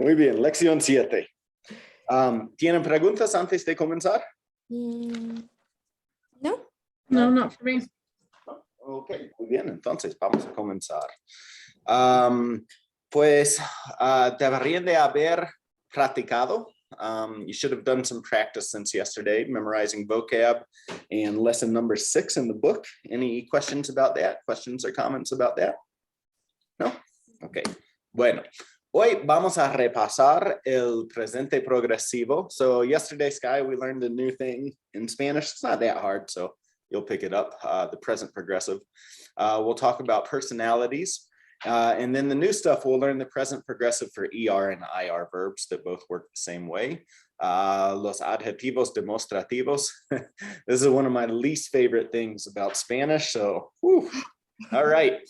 Muy bien, lección 7. ¿Tienen preguntas antes de comenzar? No. No, not for me. Ok, muy bien, entonces vamos a comenzar. Pues deberían de haber practicado. You should have done some practice since yesterday, memorizing vocab and lesson number 6 in the book. Any questions about that? Questions or comments about that? No? Okay. Bueno, hoy vamos a repasar el presente progresivo. So yesterday, Sky, we learned a new thing in Spanish. It's not that hard, so you'll pick it up, the present progressive. We'll talk about personalities. And then the new stuff, we'll learn the present progressive for ER and IR verbs that both work the same way. Los adjetivos demostrativos. This is one of my least favorite things about Spanish. So, whew. All right.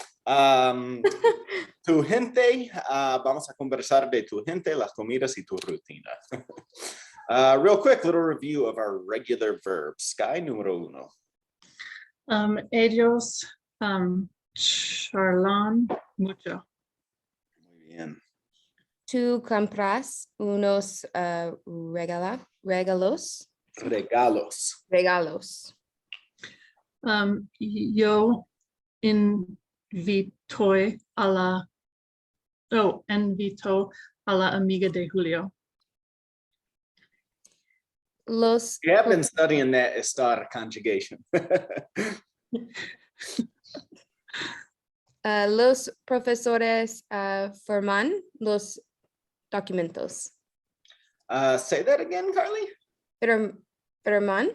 Tu gente, vamos a conversar de tu gente, las comidas y tu rutina. Real quick, little review of our regular verbs. Sky, número 1. Ellos charlan mucho. Muy bien. Tú compras unos regalos. Regalos. Yo invito a la amiga de Julio. Los You have been studying that estar conjugation. Los profesores forman los documentos. Say that again, Carly. Firman.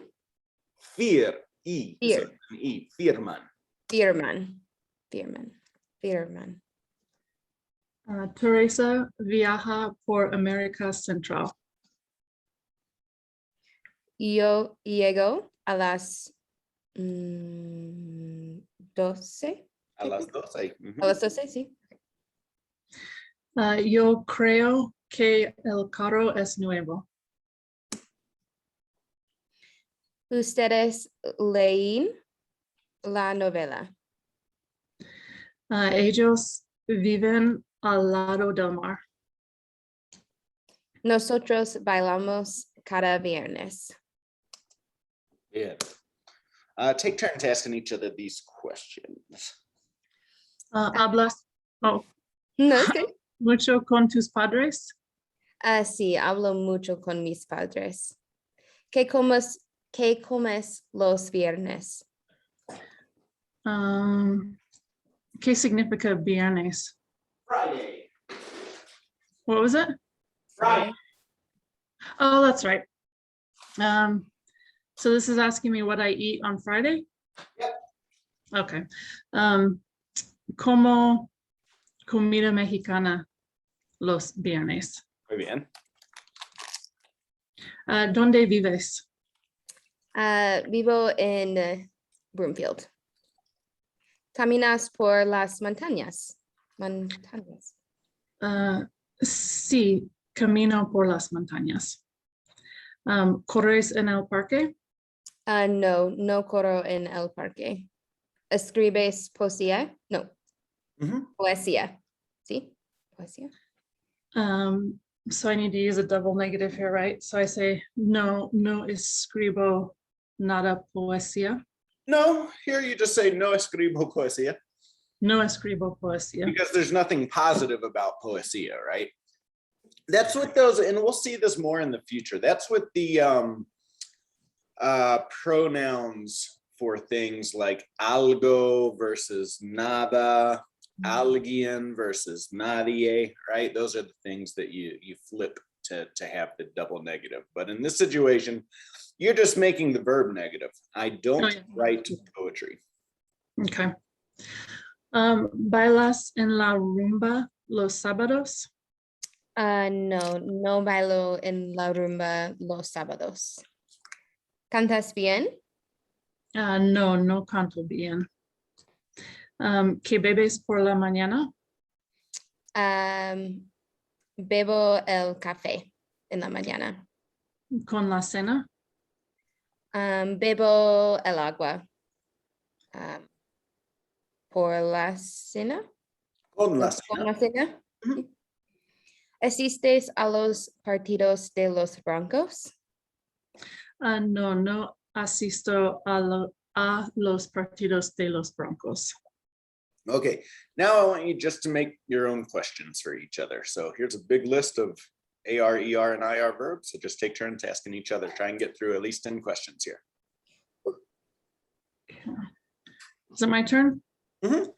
Firman. Teresa viaja por América Central. Yo llego a las 12. A las 12. A las 12, sí. Yo creo que el carro es nuevo. Ustedes leen la novela. Ellos viven al lado del mar. Nosotros bailamos cada viernes. Yeah. Take turns asking each other these questions. Hablas No, sí. mucho con tus padres. Sí, hablo mucho con mis padres. ¿Qué comes los viernes? ¿Qué significa viernes? Friday. What was it? Friday. Oh, that's right. So this is asking me what I eat on Friday? Yep. Okay. Como comida mexicana los viernes. Muy bien. ¿Dónde vives? Vivo en Broomfield. ¿Caminas por las montañas? Sí, camino por las montañas. ¿Corres en el parque? No corro en el parque. ¿Escribes poesía? No. Poesía. ¿Sí? Poesía. So I need to use a double negative here, right? So I say, no escribo nada poesía. No, here you just say no escribo poesía. No escribo poesía. Because there's nothing positive about poesía, right? That's what those, and we'll see this more in the future. That's what the pronouns for things like algo versus nada, alguien versus nadie, right? Those are the things that you flip to have the double negative. But in this situation, you're just making the verb negative. I don't write poetry. Okay. ¿Bailas en la rumba los sábados? No bailo en la rumba los sábados. ¿Cantas bien? No canto bien. ¿Qué bebes por la mañana? Bebo el café en la mañana. ¿Con la cena? Bebo el agua. Por la cena. Con la Con la cena. ¿Asistes a los partidos de los Broncos? No, no asisto a los partidos de los Broncos. Okay, now I want you just to make your own questions for each other. So here's a big list of AR, ER, and IR verbs. So just take turns asking each other. Try and get through at least 10 questions here. Is it my turn? Mhm.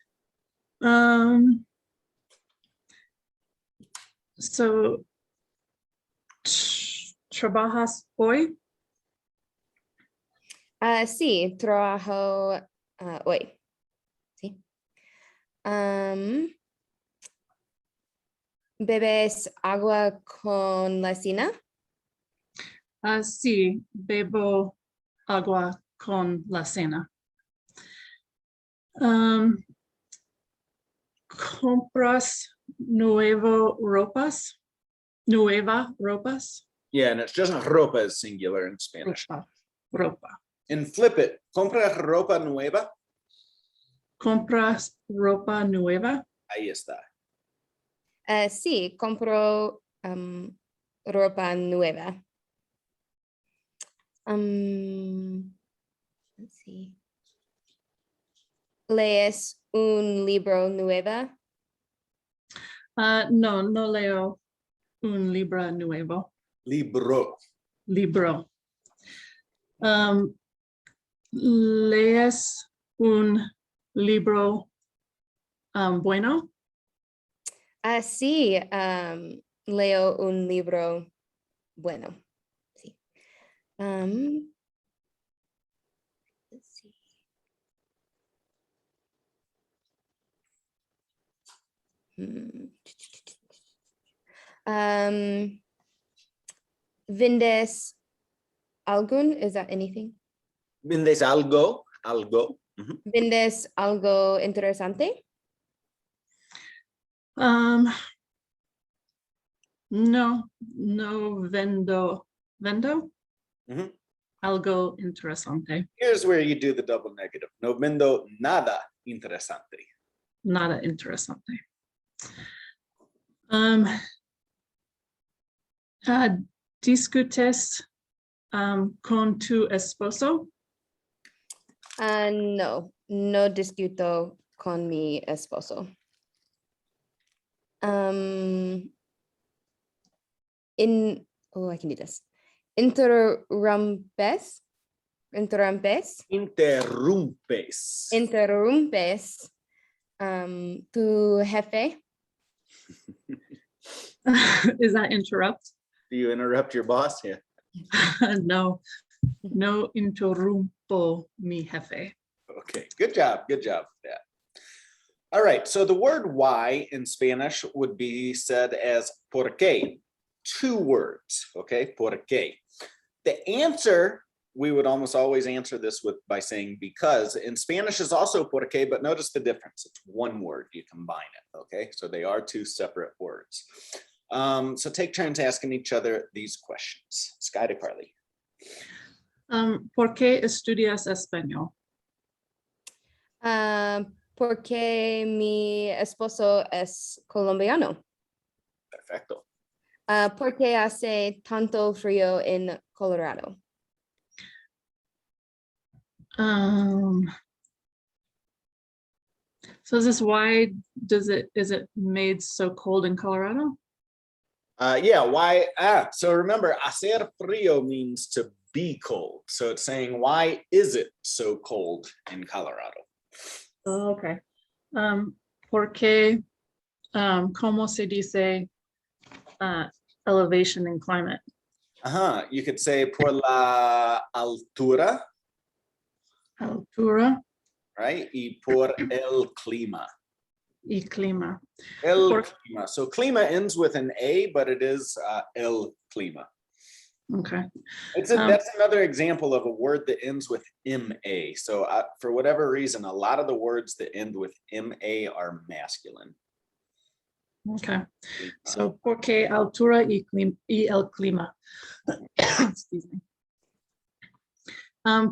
So, ¿trabajas hoy? Sí, trabajo hoy. Sí. ¿Bebes agua con la cena? Sí, bebo agua con la cena. ¿Compras nueva ropas? Yeah, and it's just ropa is singular in Spanish. Ropa. And flip it. ¿Compras ropa nueva? ¿Compras ropa nueva? Ahí está. Sí, compro ropa nueva. Let's see. ¿Lees un libro nuevo? No, no leo un libro nuevo. Libro. Libro. ¿Lees un libro bueno? Sí, leo un libro bueno. Sí. Let's see. ¿Vendes algún? Is that anything? ¿Vendes algo? Algo. Mhm. ¿Vendes algo interesante? No, no vendo Mhm. algo interesante. Here's where you do the double negative. No vendo nada interesante. Nada interesante. ¿Discutes con tu esposo? No, no discuto con mi esposo. I can do this. Interrumpes tu jefe. Is that interrupt? Do you interrupt your boss? Yeah. No, no interrumpo mi jefe. Okay, good job. Good job with that. All right, so the word why in Spanish would be said as por qué. 2 words, okay, por qué. The answer, we would almost always answer this by saying because. In Spanish is also por qué, but notice the difference. It's 1 word, you combine it, okay? So they are 2 separate words. So take turns asking each other these questions. Sky to Carly. ¿Por qué estudias español? Porque mi esposo es colombiano. Perfecto. Porque hace tanto frío en Colorado. So is this why is it made so cold in Colorado? Yeah, why? So remember, hacer frío means to be cold. So it's saying, why is it so cold in Colorado? Oh, okay. Porque, ¿cómo se dice elevation in climate? You could say por la altura, Altura right? Y por el clima. y clima. El clima. So clima ends with an A, but it is el clima. Okay. That's another example of a word that ends with MA. So for whatever reason, a lot of the words that end with MA are masculine. Okay. So porque altura y el clima. Excuse me.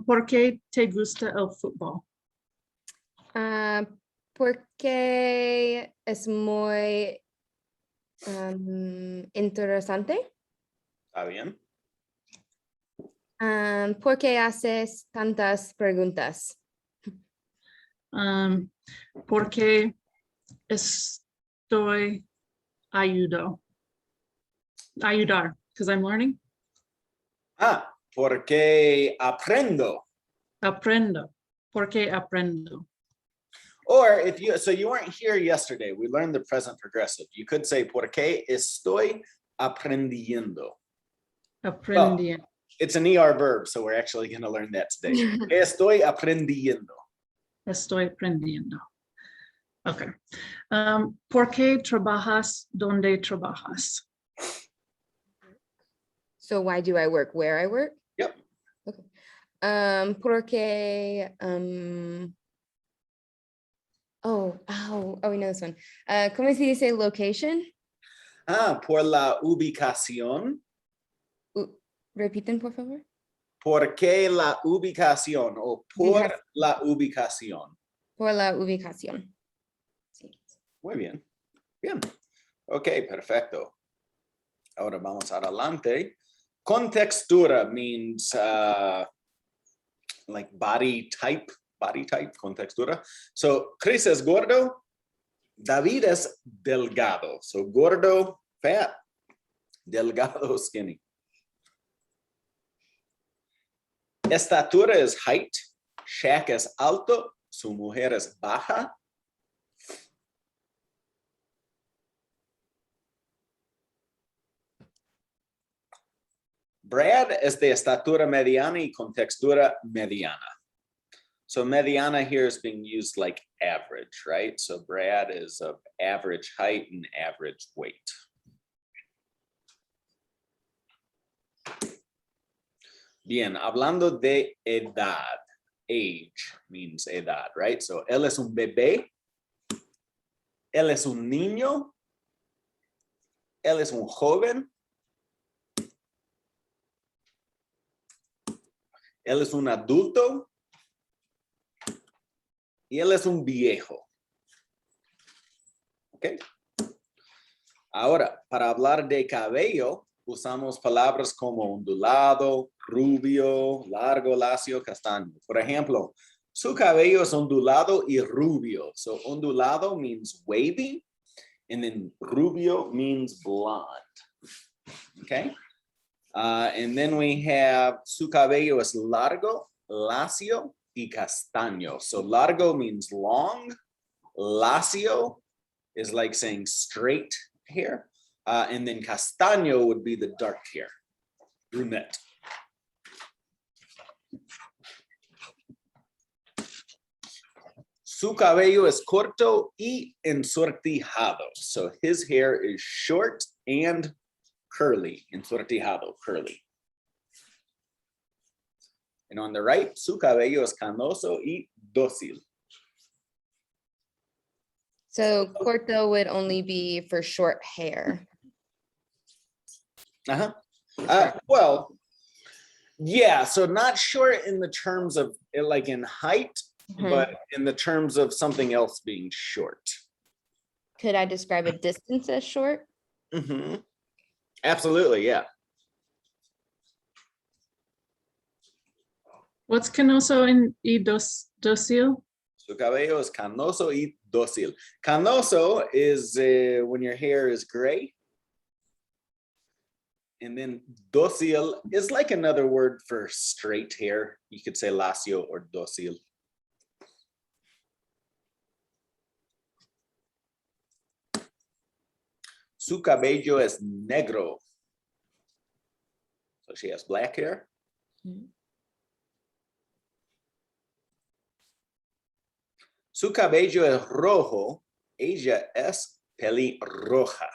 ¿Por qué te gusta el fútbol? Porque es muy Interesante. ¿Está bien? ¿Por qué haces tantas preguntas? Porque estoy ayudar, because I'm learning. Porque aprendo. Aprendo. Porque aprendo. Or if you, so you weren't here yesterday, we learned the present progressive. You could say, porque estoy aprendiendo. Aprendiendo. It's an ER verb, so we're actually going to learn that today. Estoy aprendiendo. Estoy aprendiendo. Okay. ¿Por qué trabajas donde trabajas? So why do I work where I work? Yep. Okay. Porque we know this one. ¿Cómo se dice location? Por la ubicación. Repiten, por favor. Porque la ubicación o por la ubicación. Por la ubicación. Sí. Muy bien. Bien. Ok, perfecto. Ahora vamos adelante. Contextura means like body type, contextura. So Chris es gordo, David es delgado. So gordo, fat, delgado, skinny. Estatura is height, Shaq es alto, su mujer es baja. Brad es de estatura mediana y contextura mediana. So mediana here is being used like average, right? So Brad is of average height and average weight. Bien, hablando de edad, age means edad, right? So él es un bebé, él es un niño, él es un joven, él es un adulto y él es un viejo. ¿Ok? Ahora, para hablar de cabello, usamos palabras como ondulado, rubio, largo, lacio, castaño. Por ejemplo, su cabello es ondulado y rubio. So ondulado means wavy, and then rubio means blonde. Okay? And then we have su cabello es largo, lacio, y castaño. So largo means long. Lacio is like saying straight hair. And then castaño would be the dark hair, brunette. Su cabello es corto y ensortijado. So his hair is short and curly, ensortijado, curly. And on the right, su cabello es canoso y dócil. So corto would only be for short hair. Well, yeah, so not short in the terms of like in height, but in the terms of something else being short. Could I describe a distance as short? Absolutely, yeah. What's canoso y dócil? Su cabello es canoso y dócil. Canoso is when your hair is gray. And then dócil is like another word for straight hair. You could say lacio or dócil. Su cabello es negro. So she has black hair. Su cabello es rojo. Ella es pelirroja.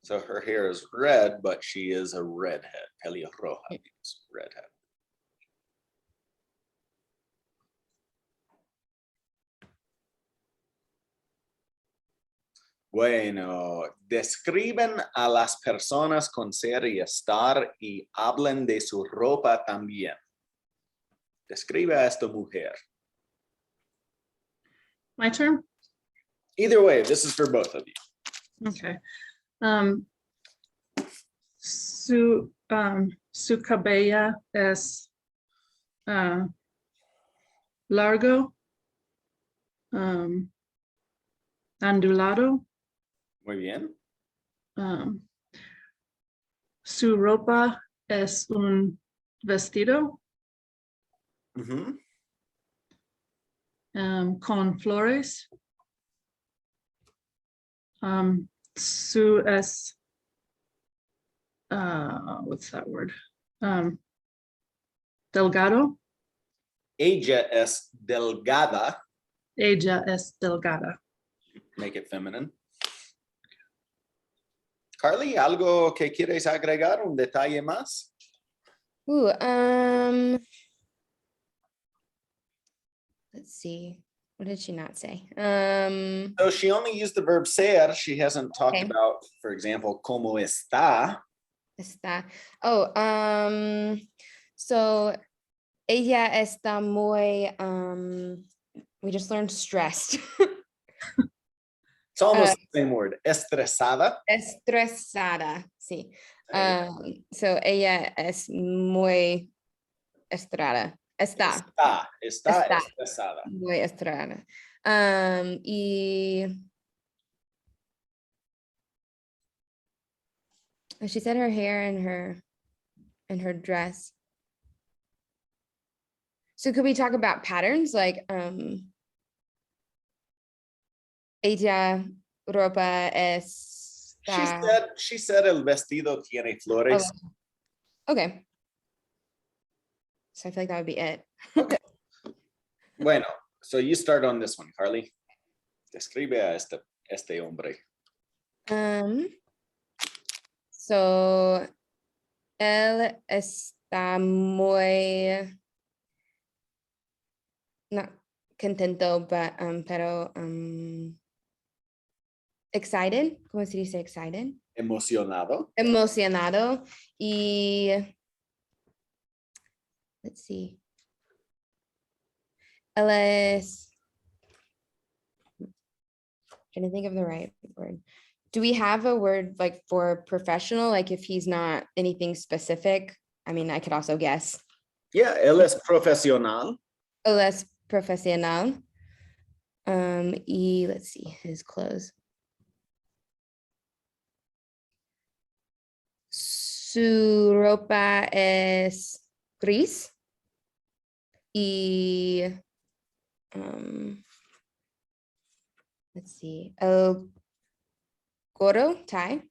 So her hair is red, but she is a redhead. Pelirroja means redhead. Bueno, describen a las personas con ser y estar y hablen de su ropa también. Describe a esta mujer. My turn? Either way, this is for both of you. Okay. Su cabello es largo, ondulado. Muy bien. Su ropa es un vestido Ujú. con flores. Su es, what's that word? Delgado. Ella es delgada. Ella es delgada. Make it feminine. Carly, ¿algo que quieres agregar? ¿Un detalle más? Let's see. What did she not say? So she only used the verb ser. She hasn't talked Okay. about, for example, ¿cómo está? Está. Oh, so ella está muy, we just learned stressed. It's almost the same word. Estresada. Estresada, sí. There So ella es muy estresada. Está Está Está. estresada. muy estresada. Y she said her hair and her dress. So could we talk about patterns like ella ropa es She said el vestido tiene flores. okay. So I feel like that would be it. Bueno, so you start on this one, Carly. Describe a este hombre. So él está muy not contento, but pero excited. ¿Cómo se dice excited? Emocionado. Emocionado y let's see. Él es trying to think of the right word. Do we have a word like for professional? Like if he's not anything specific, I mean, I could also guess. Yeah, él es profesional. Él es profesional. Y let's see his clothes. Su ropa es gris. Y let's see, el gorro, tie.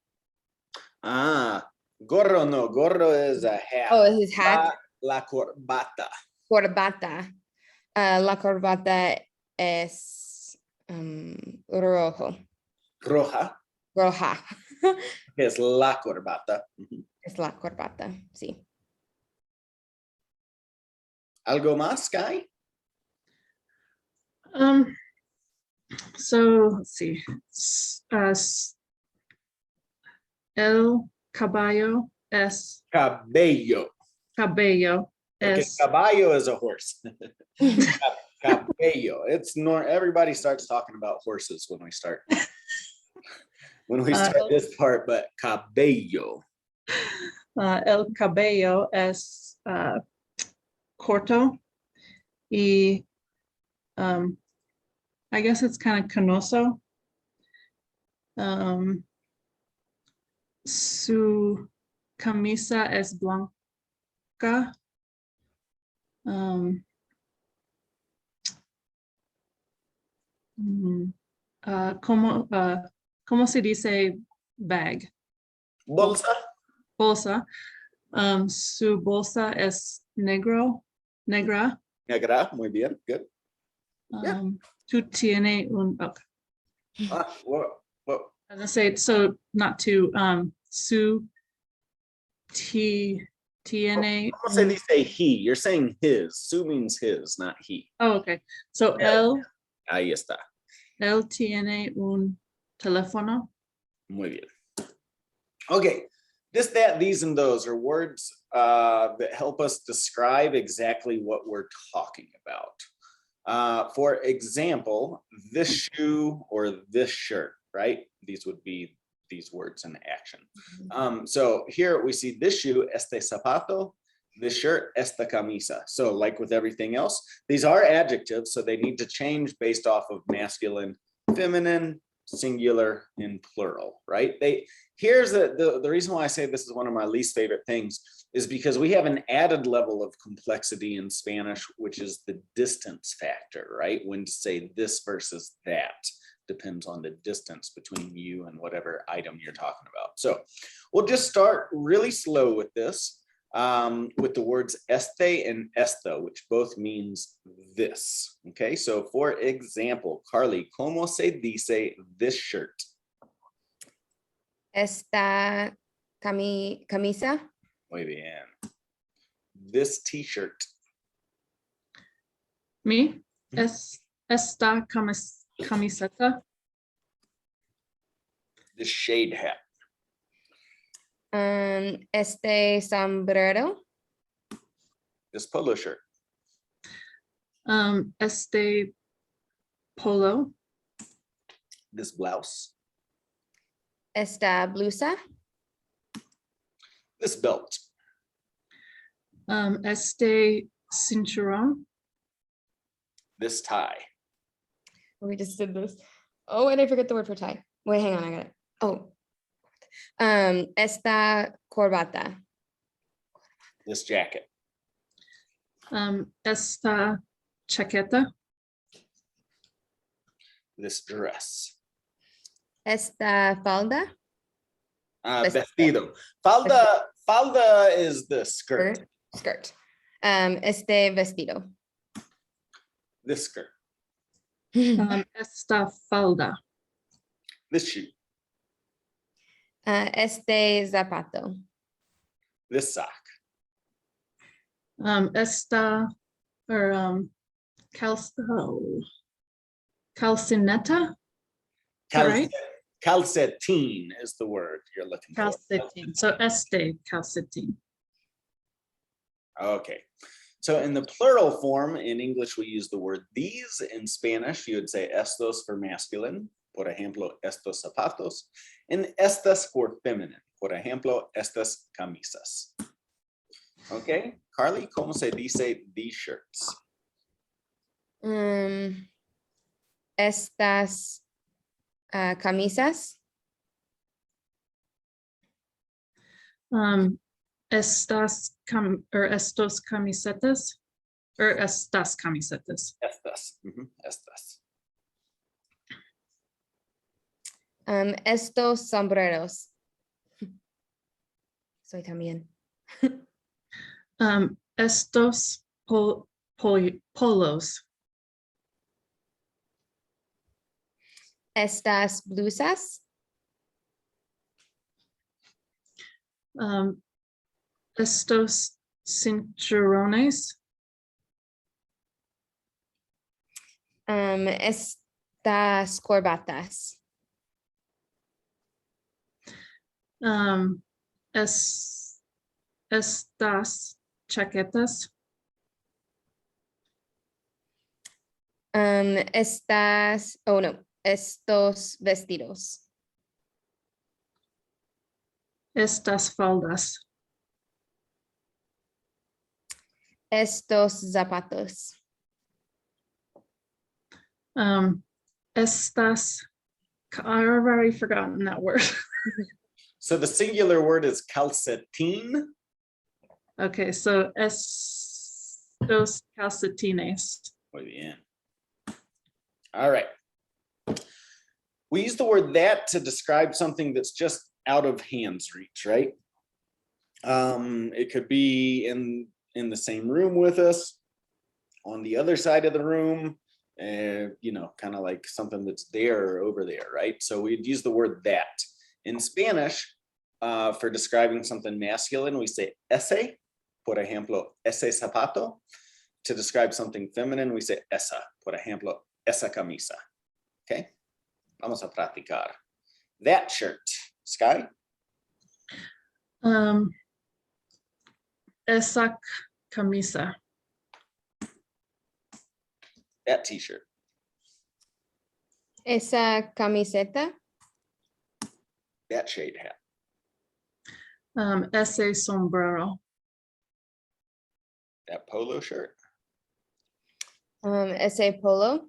Gorro no, gorro is a hat. Oh, is his hat. La corbata. Corbata. La corbata es rojo. Roja. Roja. Es la corbata. Es la corbata, sí. Um, ¿Algo más, Sky? So let's see. El caballo es Cabello. Okay, es caballo is a horse. Cabello. Everybody starts talking about horses when we start. This part, but cabello. el cabello es corto y I guess it's kind of canoso. Su camisa es blanca. ¿Cómo se dice bag? Bolsa. Bolsa. Su bolsa es negra. Negra, muy bien, good. Tú tiene un, okay. What? As I say, so not to, su tiene. ¿Cómo se dice he? You're saying his. Su means his, not he. Oh, okay. So Ahí está. él tiene un teléfono. Muy bien. Okay. This, that, these, and those are words that help us describe exactly what we're talking about. For example, this shoe or this shirt. right? These would be these words in action. So here we see this shoe, este zapato, this shirt, esta camisa. So like with everything else, these are adjectives, so they need to change based off of masculine, feminine, singular, and plural, right? Here's the reason why I say this is one of my least favorite things is because we have an added level of complexity in Spanish, which is the distance factor, right? When to say this versus that depends on the distance between you and whatever item you're talking about. So we'll just start really slow with this, with the words este and esta, which both means this. Okay, so for example, Carly, ¿cómo se dice this shirt? Esta camisa. Muy bien. This t-shirt. Me, esta camiseta. This shade hat. Este sombrero. This polo shirt. Este polo. This blouse. Esta blusa. This belt. Este cinturón. This tie. We just did this. Oh, and I forget the word for tie. Wait, hang on, I got it. Oh. Esta corbata. This jacket. Esta chaqueta. This dress. Esta falda. Vestido. Falda is the skirt. Skirt. Este vestido. This skirt. Esta falda. This shoe. Este zapato. This sock. Esta or calcineta. Right? Calcetín is the word you're looking for. Calcetín. So este calcetín. Okay. So in the plural form, in English, we use the word these. In Spanish, you would say estos for masculine. Por ejemplo, estos zapatos. And estas for feminine. Por ejemplo, estas camisas. Okay. Carly, ¿cómo se dice these shirts? Estas camisas. Estos camisetas or estas camisetas. Estas. Estas. Estos sombreros. Soy también. Estos polos. Estas blusas. Estos cinturones. Estas corbatas. Estas chaquetas. Estos vestidos. Estas faldas. Estos zapatos. Estas, I've already forgotten that word. So the singular word is calcetín. Okay, so estos calcetines. Muy bien. All right. We use the word that to describe something that's just out of hand's reach, right? It could be in the same room with us, on the other side of the room, kind of like something that's there or over there, right? So we'd use the word that. In Spanish, for describing something masculine, we say ese, por ejemplo, ese zapato. To describe something feminine, we say esa, por ejemplo, esa camisa. Okay, vamos a practicar. That shirt, Sky. Esa camisa. That t-shirt. Esa camiseta. that shade hat. Ese sombrero. That polo shirt. Ese polo.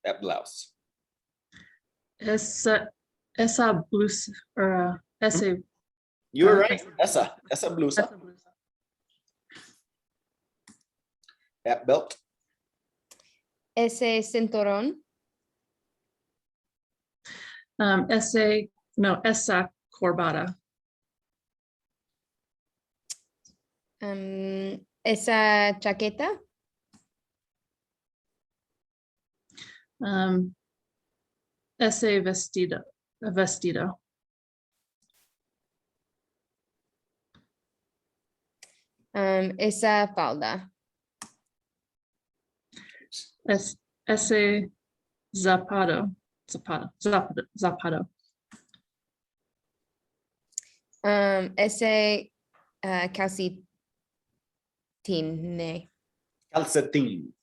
That blouse. Esa blusa, or ese. You were right. Esa blusa. Esa blusa. That belt. Ese cinturón. Esa corbata. Esa chaqueta. Ese vestido. Esa falda. Ese zapato. Ese calcetín. Calcetín.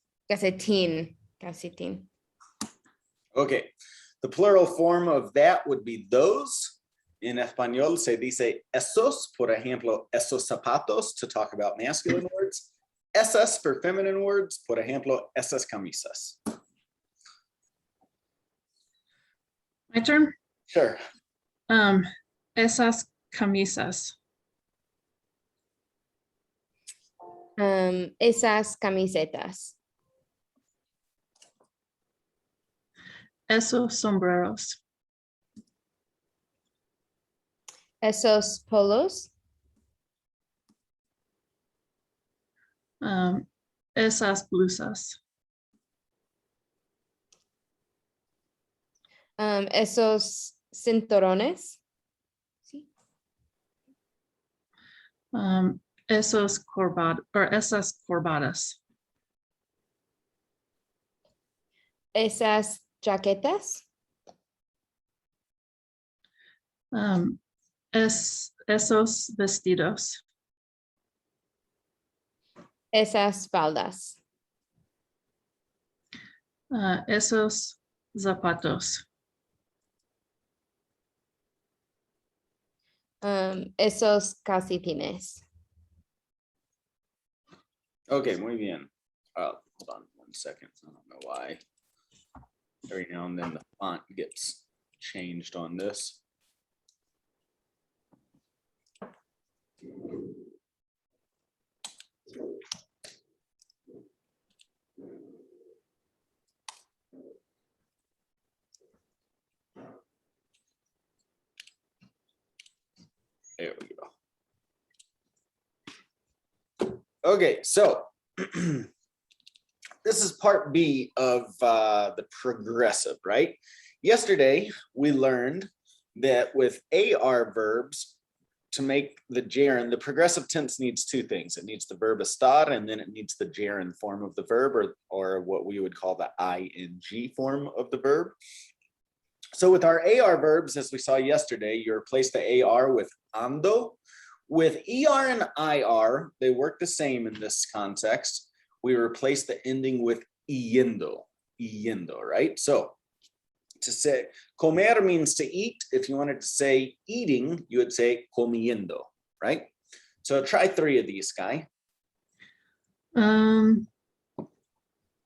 Okay. The plural form of that would be those. In español se dice esos, por ejemplo, esos zapatos, to talk about masculine words. Esas for feminine words, por ejemplo, esas camisas. My turn. Sure. Esas camisas. Esas camisetas. Esos sombreros. Esos polos. Esas blusas. Esos cinturones. Sí. Esas corbatas. Esas chaquetas. Esos vestidos. Esas faldas. Esos zapatos. Esos calcetines. Okay, muy bien. Hold on 1 second. I don't know why. Every now and then the font gets changed on this. There we go. Okay, so this is part B of the progressive, right? Yesterday, we learned that with AR verbs, to make the gerund, the progressive tense needs two things. It needs the verb estar, and then it needs the gerund form of the verb, or what we would call the ing form of the verb. So with our AR verbs, as we saw yesterday, you replace the AR with ando. With ER and IR, they work the same in this context. We replace the ending with yendo, right? So to say comer means to eat. If you wanted to say eating, you would say comiendo, right? So try 3 of these, Sky.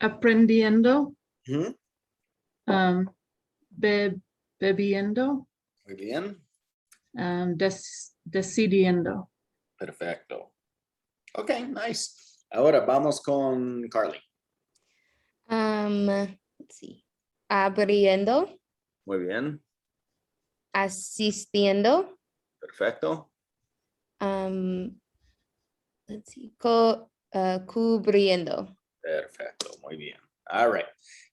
Aprendiendo. Mm-hmm. Bebiendo. Muy bien. Decidiendo. Perfecto. Okay, nice. Ahora vamos con Carly. Let's see. Abriendo. Muy bien. Asistiendo. Perfecto. Let's see. Cubriendo. Perfecto. Muy bien. All right.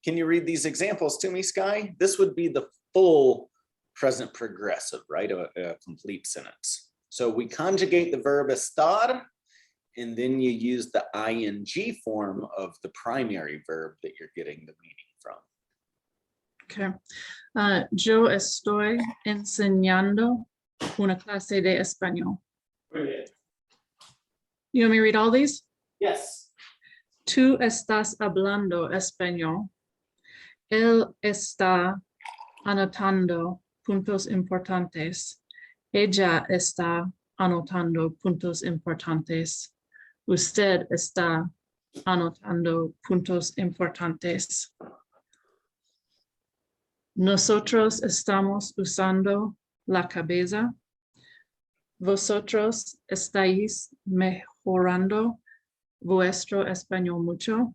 Can you read these examples to me, Sky? This would be the full present progressive, right? A complete sentence. So we conjugate the verb estar, and then you use the ing form of the primary verb that you're getting the meaning from. Okay. Yo estoy enseñando una clase de español. Brilliant. You want me to read all these? Yes. Tú estás hablando español. Él está anotando puntos importantes. Ella está anotando puntos importantes. Usted está anotando puntos importantes. Nosotros estamos usando la cabeza. Vosotros estáis mejorando vuestro español mucho.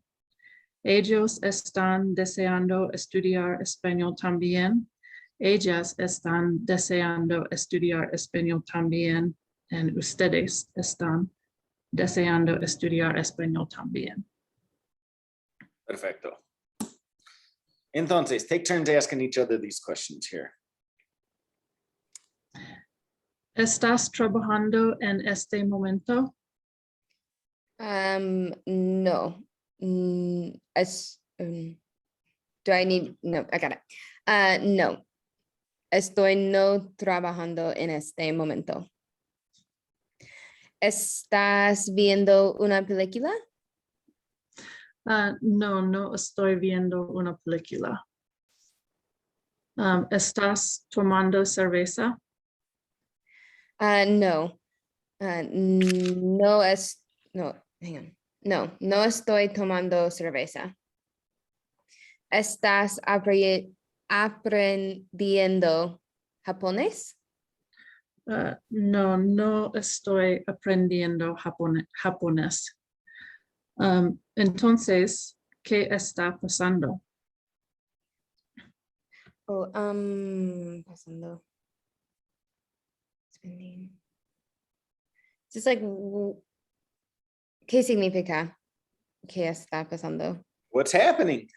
Ellos están deseando estudiar español también. Ellas están deseando estudiar español también. Y ustedes están deseando estudiar español también. Perfecto. Entonces, take turns asking each other these questions here. ¿Estás trabajando en este momento? No. Do I need, no, I got it. No. Estoy no trabajando en este momento. ¿Estás viendo una película? No, no estoy viendo una película. ¿Estás tomando cerveza? No. No hang on. No estoy tomando cerveza. ¿Estás aprendiendo japonés? No, no estoy aprendiendo japonés. Entonces, ¿qué está pasando? Pasando. Spending. Just like, ¿qué significa? ¿Qué está pasando? What's happening?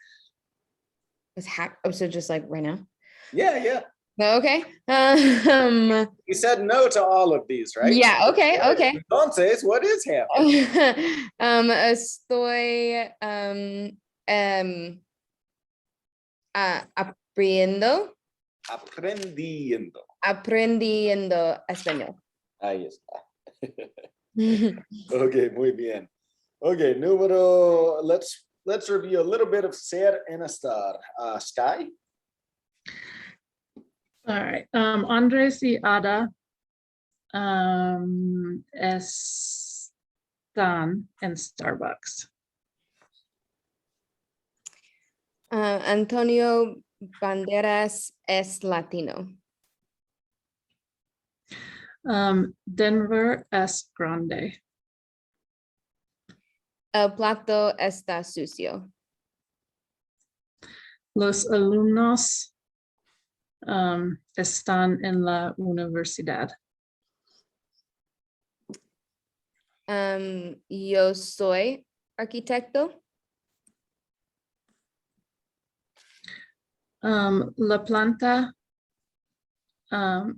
So just like right now? Yeah. Okay. You said no to all of these, right? Yeah, okay. Entonces, what is happening? Estoy aprendiendo español. Ahí está. Okay, muy bien. Okay, número, let's review a little bit of ser and estar. Sky? All right. Andres y Ada están en Starbucks. Antonio Banderas es latino. Denver es grande. El plato está sucio. Los alumnos están en la universidad. Yo soy arquitecto. La planta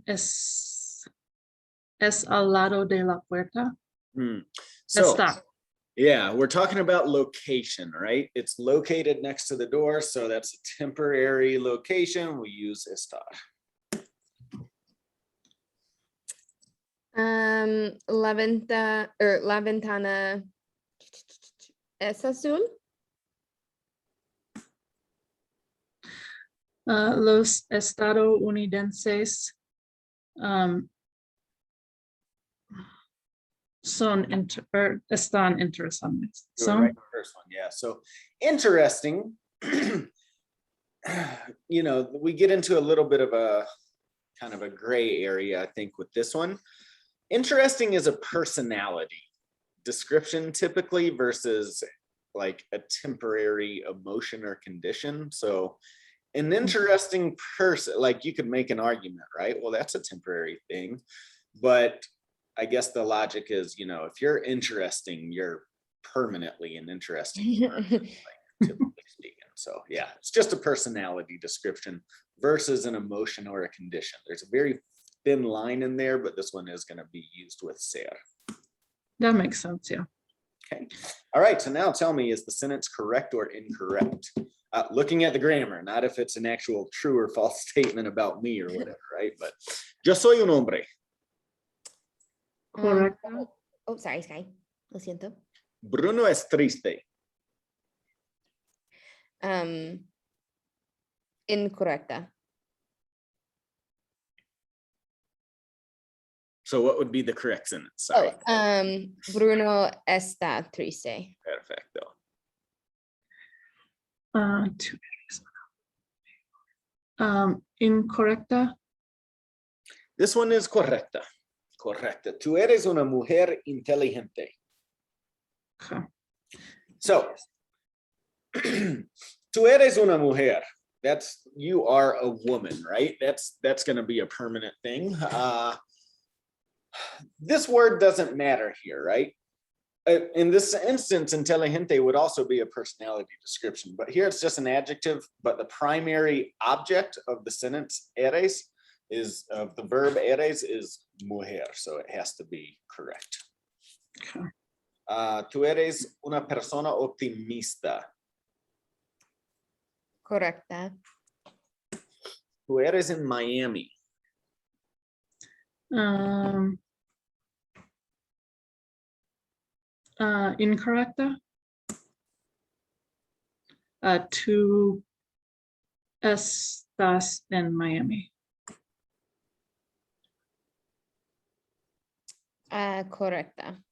es al lado de la puerta. So, Está. yeah, we're talking about location, right? It's located next to the door, so that's a temporary location. We use estar. La ventana es azul. Los estadounidenses están interesantes. Right, first one, yeah. So interesting. You know, we get into a little bit of a kind of a gray area, I think, with this one. Interesting is a personality description typically versus like a temporary emotion or condition. So an interesting person, like you could make an argument, right? Well, that's a temporary thing, but I guess the logic is, you know, if you're interesting, you're permanently an interesting person, like, typically speaking. So yeah, it's just a personality description versus an emotion or a condition. There's a very thin line in there, but this one is going to be used with ser. That makes sense, yeah. Okay. All right. So now tell me, is the sentence correct or incorrect? Looking at the grammar, not if it's an actual true or false statement about me or whatever, right? But yo soy un hombre. Correcto. Oh, sorry, Sky. Lo siento. Bruno es triste. Incorrecta. So what would be the correct sentence? Sorry. Bruno está triste. Perfecto. Two areas. Incorrecta. This one is correcta. Correcta. Tú eres una mujer inteligente. Okay. So, tú eres una mujer. That's, you are a woman, right? That's going to be a permanent thing. This word doesn't matter here, right? In this instance, inteligente would also be a personality description, but here it's just an adjective, but the primary object of the sentence eres is, of the verb eres, is mujer, so it has to be correct. Okay. Tú eres una persona optimista. Correcta. Tú eres in Miami. Incorrecta. Tú estás en Miami. Correcta.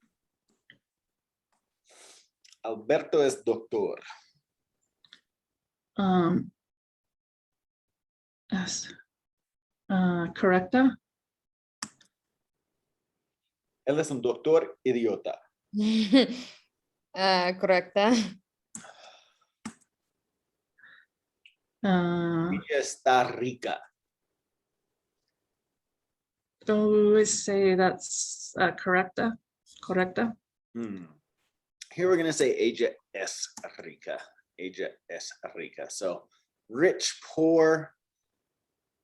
Alberto es doctor. Correcta. Él es un doctor idiota. Correcta. Ella está rica. Don't we say that's correcta? Correcta. Here we're going to say ella es rica. Ella es rica. So rich, poor,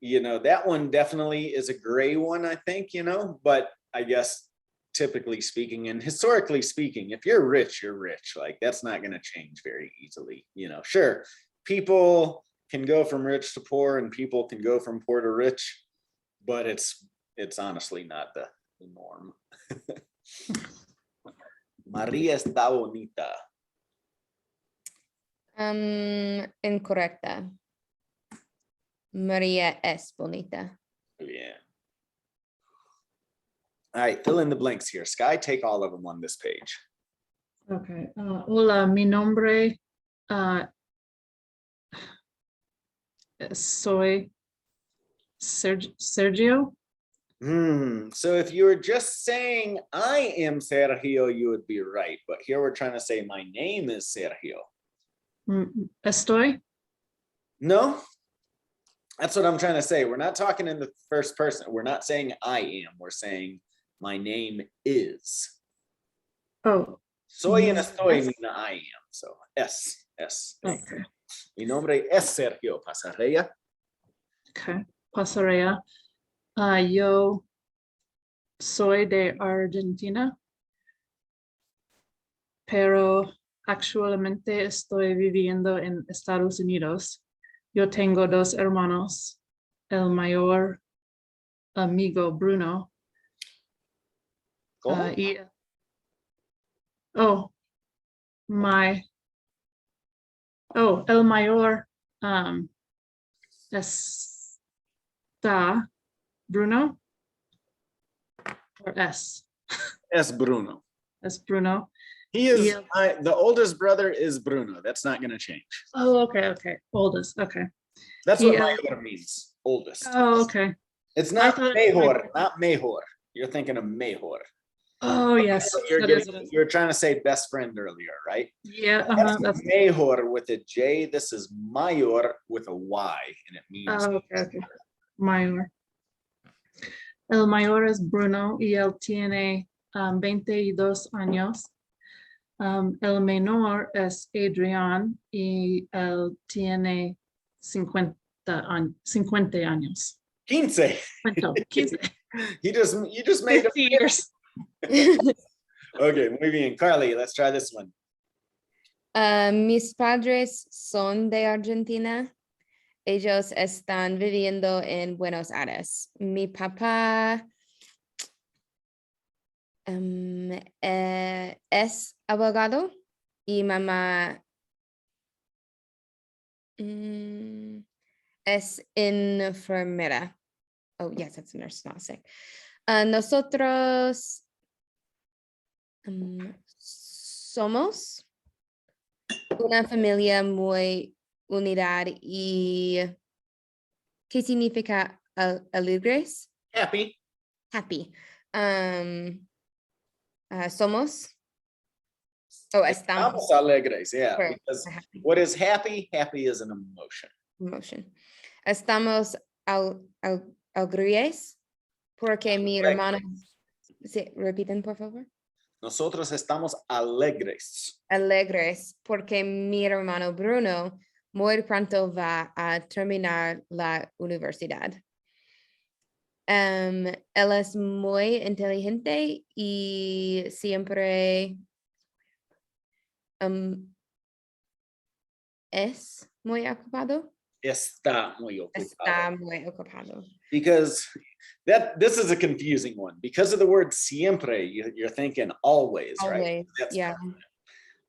you know, that one definitely is a gray one, I think, you know, but I guess typically speaking and historically speaking, if you're rich, you're rich. Like that's not going to change very easily. You know, sure, people can go from rich to poor and people can go from poor to rich, but it's honestly not the norm. María está bonita. Incorrecta. María es bonita. Yeah. All right, fill in the blanks here. Sky, take all of them on this page. Okay. Hola, mi nombre soy Sergio. So if you were just saying I am Sergio, you would be right. But here we're trying to say my name is Sergio. Estoy. No, that's what I'm trying to say. We're not talking in the first person. We're not saying I am. We're saying my name is. Oh. Soy and estoy mean I am. So es. Okay. Mi nombre es Sergio. Pasarella. Okay. Pasarella. Yo soy de Argentina, pero actualmente estoy viviendo en Estados Unidos. Yo tengo dos hermanos, el mayor amigo Bruno. El mayor está Bruno or S? Es Bruno. Es Bruno. He is, the oldest brother is Bruno. That's not going to change. Oh, okay. Oldest, okay. That's what mayor means, oldest. Oh, okay. It's not mejor, not mejor. You're thinking of mejor. Oh, yes. You're trying to say best friend earlier, right? Yeah. That's mejor with a J. This is mayor with a Y, and it means. Okay. Mayor. El mayor es Bruno y él tiene 22 años. El menor es Adrián y él tiene 50 años. 15. 15. You just made 50 years. Okay, muy bien. Carly, let's try this one. Mis padres son de Argentina. Ellos están viviendo en Buenos Aires. Mi papá es abogado y mamá es enfermera. Oh, yes, that's a nurse, not sick. Nosotros somos una familia muy unida y ¿qué significa alegres? Happy. Happy. Somos. Oh, estamos. Estamos alegres, yeah. We're Because happy. what is happy? Happy is an emotion. Emotion. Estamos alegres porque mi hermano. Sí, repiten, por favor. Nosotros estamos alegres. Alegres porque mi hermano Bruno muy pronto va a terminar la universidad. Él es muy inteligente y siempre es muy ocupado. Está muy ocupado. Está muy ocupado. Because this is a confusing one. Because of the word siempre, you're thinking always, right? Always, That's yeah. permanent.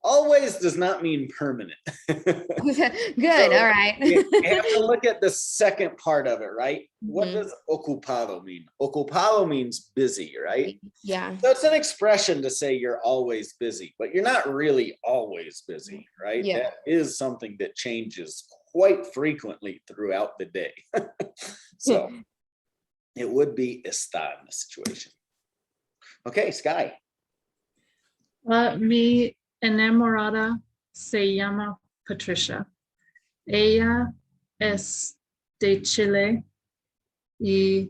Always does not mean permanent. Good, all right. You have to look at the second part of it, right? What Mhm. does ocupado mean? Ocupado means busy, right? Yeah. So it's an expression to say you're always busy, but you're not really always busy, right? Yeah. That is something that changes quite frequently throughout the day. So it would be está in this situation. Okay, Sky. Mi enamorada se llama Patricia. Ella es de Chile y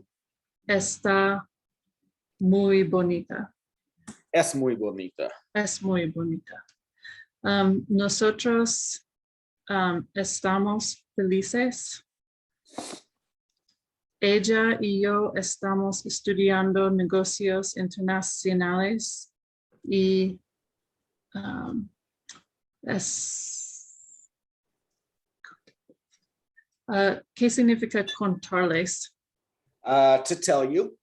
está muy bonita. Es muy bonita. Es muy bonita. Nosotros estamos felices. Ella y yo estamos estudiando negocios internacionales y ¿qué significa contarles? To tell you.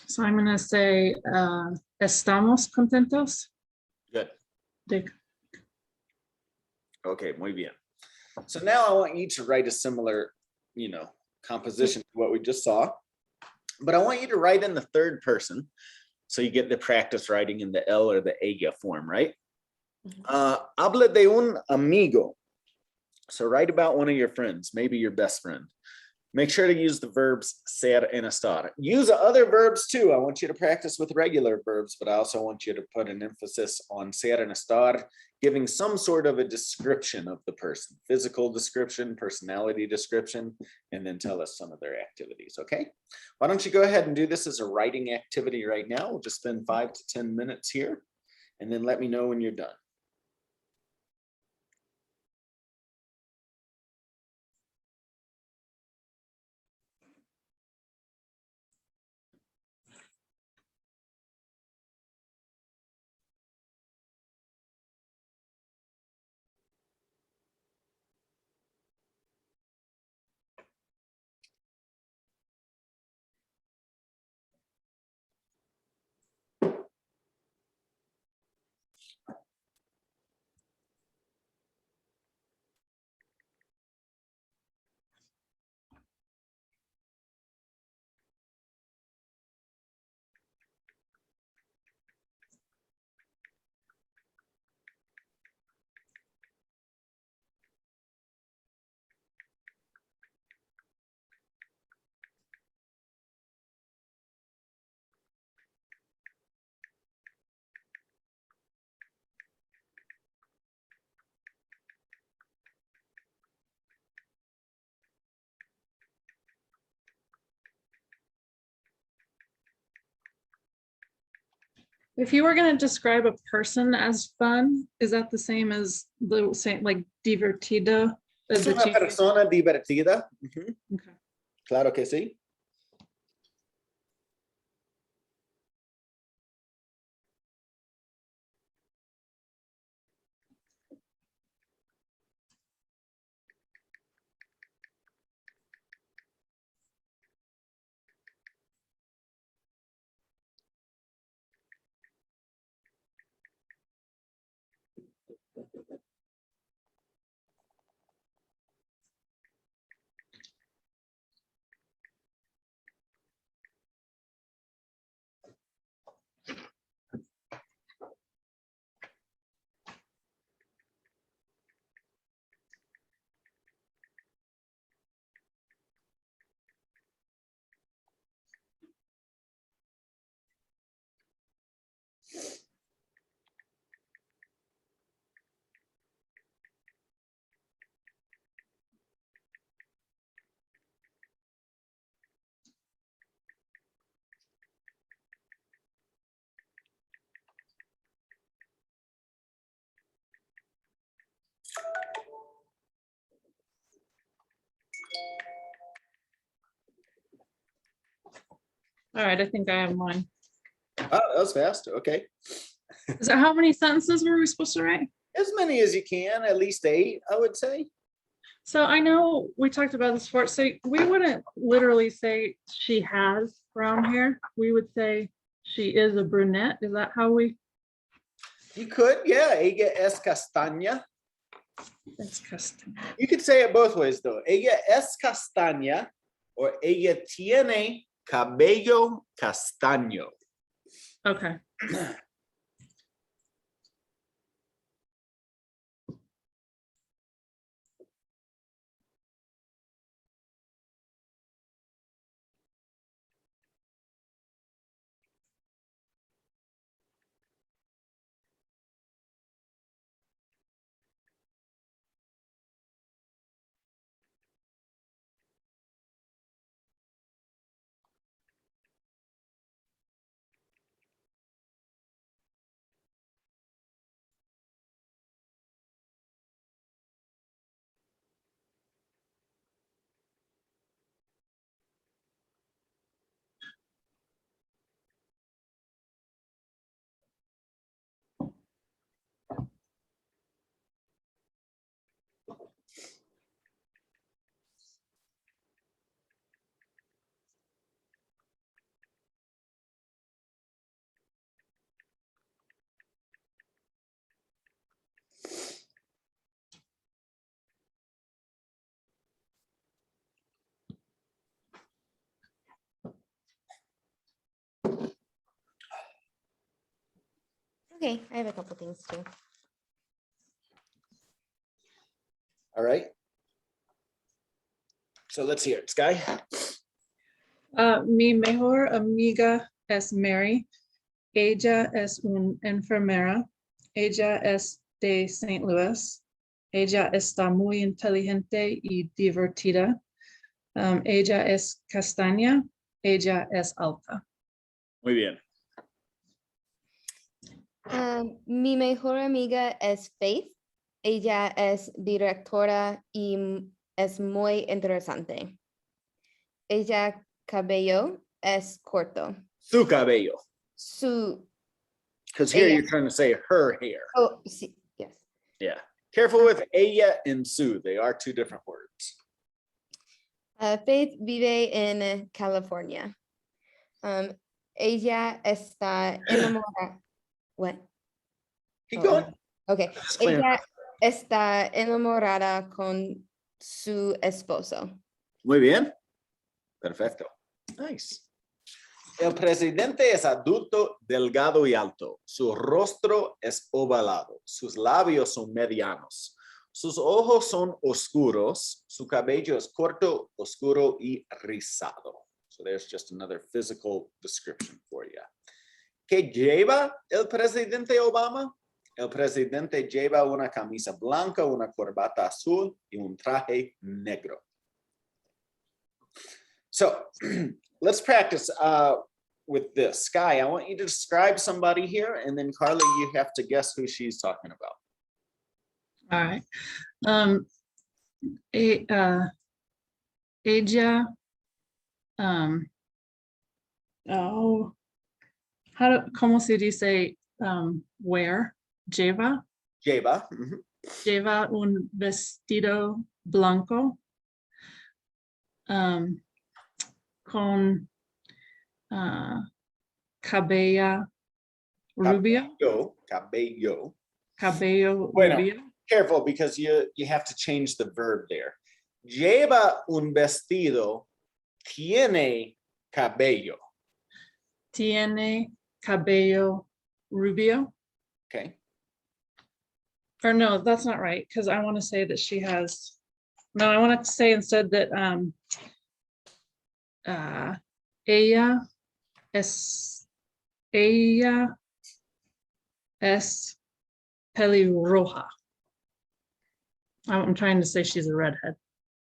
So I'm going to say, estamos contentos. Good. De- Okay, muy bien. So now I want you to write a similar, composition to what we just saw. But I want you to write in the third person. So you get the practice writing in the L or the ella form, right? Habla de un amigo. So write about one of your friends, maybe your best friend. Make sure to use the verbs ser and estar. Use other verbs too. I want you to practice with regular verbs, but I also want you to put an emphasis on ser and estar, giving some sort of a description of the person, physical description, personality description, and then tell us some of their activities, okay? Why don't you go ahead and do this as a writing activity right now? We'll just spend 5 to 10 minutes here, and then let me know when you're done. If you were going to describe a person as fun, is that the same as the same, like divertida? Es una persona divertida. Okay. Claro que sí. All right, I think I have mine. Oh, that was fast. Okay. Is that how many sentences were we supposed to write? As many as you can, at least 8, I would say. So I know we talked about this before. So we wouldn't literally say she has brown hair. We would say she is a brunette. Is that how we? You could, yeah. Ella es castaña. That's custom. You could say it both ways, though. Ella es castaña, or ella tiene cabello castaño. Okay. Okay, I have a couple things too. All right. So let's hear it, Sky. Mi mejor amiga es Mary. Ella es una enfermera. Ella es de St. Louis. Ella está muy inteligente y divertida. Ella es castaña. Ella es alta. Muy bien. Mi mejor amiga es Faith. Ella es directora y es muy interesante. Ella cabello es corto. Su cabello. Su, Because here Ella. you're trying to say her hair. oh, sí, yes. Yeah. Careful with ella and su. They are 2 different words. Faith vive en California. Ella está enamorada. What? Keep Oh, going. okay. Just clear. Ella está enamorada con su esposo. Muy bien. Perfecto. Nice. El presidente es adulto, delgado y alto. Su rostro es ovalado. Sus labios son medianos. Sus ojos son oscuros. Su cabello es corto, oscuro y rizado. So there's just another physical description for you. ¿Qué lleva el presidente Obama? El presidente lleva una camisa blanca, una corbata azul y un traje negro. So let's practice with this. Sky, I want you to describe somebody here, and then Carly, you have to guess who she's talking about. All right. Ella, oh, ¿cómo se dice where? Lleva Lleva. lleva un vestido blanco con cabello rubio. Cabello Bueno. rubio. Careful, because you have to change the verb there. Lleva un vestido, tiene cabello. Tiene cabello rubio. Okay. Or no, that's not right, because I want to say that she has, no, I want to say instead that ella es pelirroja. I'm trying to say she's a redhead.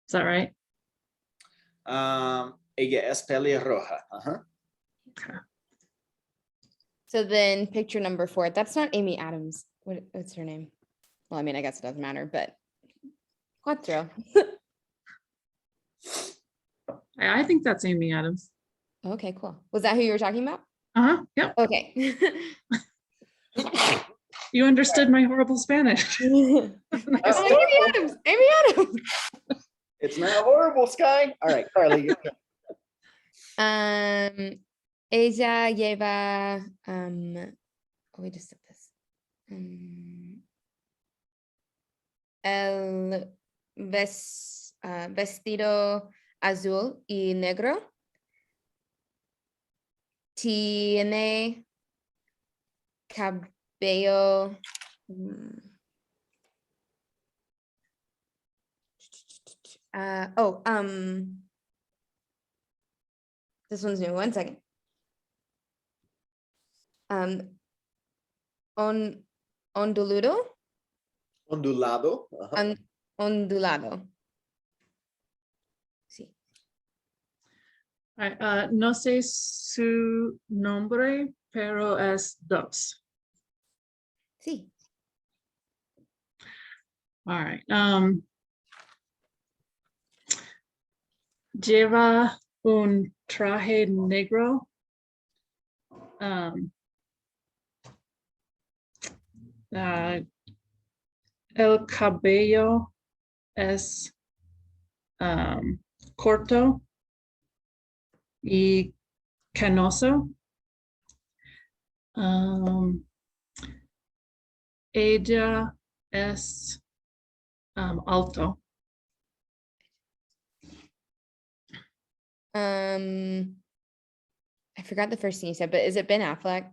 Is that right? Ella es pelirroja. Okay. So then picture number 4, that's not Amy Adams. What's her name? Well, I mean, I guess it doesn't matter, but cuatro. I think that's Amy Adams. Okay, cool. Was that who you were talking about? Yep. Okay. You understood my horrible Spanish. Oh, Nice. Amy Adams. Amy Adams. It's not horrible, Sky. All right, Carly. Ella lleva, we just did this. El vestido azul y negro. Tiene cabello. This one's new. 1 second. Ondulado. Ondulado. Ondulado. Sí. No sé su nombre, pero es dos. Sí. All right. Lleva un traje negro. El cabello es corto y canoso. Ella es alto. I forgot the first thing you said, but is it Ben Affleck?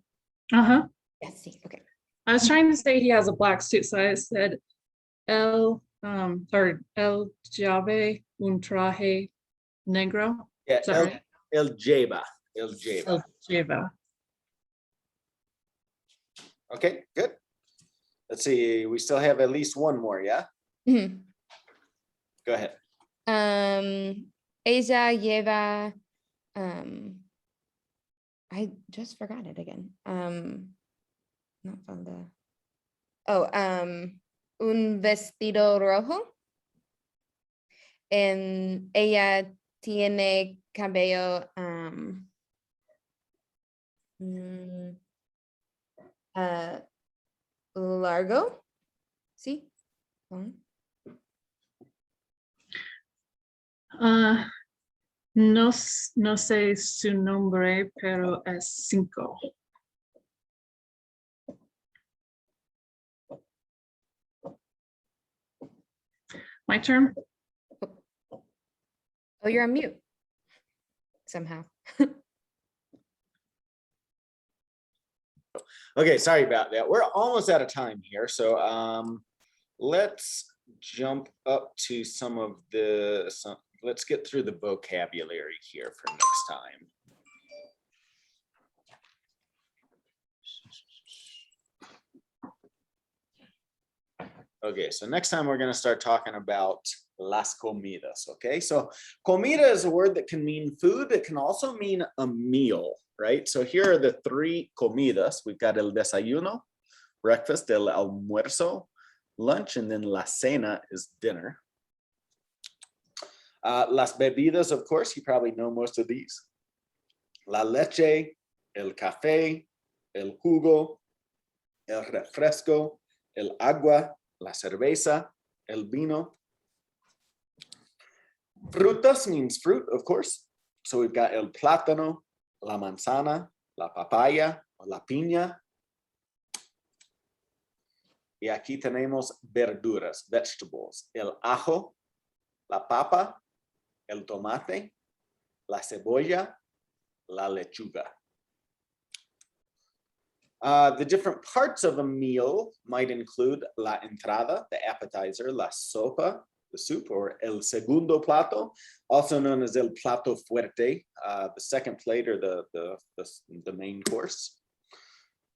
Yes, sí. Okay. I was trying to say he has a black suit, so I said el lleva un traje negro. Yeah, Is that right? el lleva. El lleva. El lleva. Okay, good. Let's see. We still have at least one more, yeah? Mhm. Go ahead. Ella lleva, I just forgot it again. Not falda. Oh, un vestido rojo. And ella tiene cabello largo. Sí. No sé su nombre, pero es 5. My turn. Oh, you're on mute. Somehow. Okay, sorry about that. We're almost out of time here. So let's jump up to let's get through the vocabulary here for next time. Okay, so next time we're going to start talking about las comidas, okay? So comida is a word that can mean food. It can also mean a meal, right? So here are the 3 comidas. We've got el desayuno, breakfast, el almuerzo, lunch, and then la cena is dinner. Las bebidas, of course, you probably know most of these. La leche, el café, el jugo, el refresco, el agua, la cerveza, el vino. Frutas means fruit, of course. So we've got el plátano, la manzana, la papaya, o la piña. Y aquí tenemos verduras, vegetables, el ajo, la papa, el tomate, la cebolla, la lechuga. The different parts of a meal might include la entrada, the appetizer, la sopa, the soup, or el segundo plato, also known as el plato fuerte, the second plate or the main course.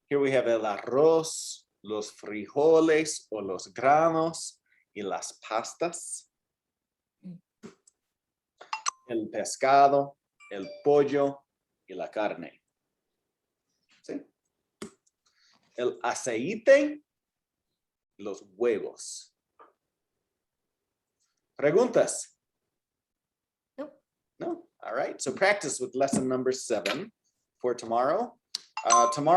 Here we have el arroz, los frijoles o los granos y las pastas. El pescado, el pollo y la carne. ¿Sí? El aceite, los huevos. ¿Preguntas? No. No? All right, so practice with lesson number 7 for tomorrow. Tomorrow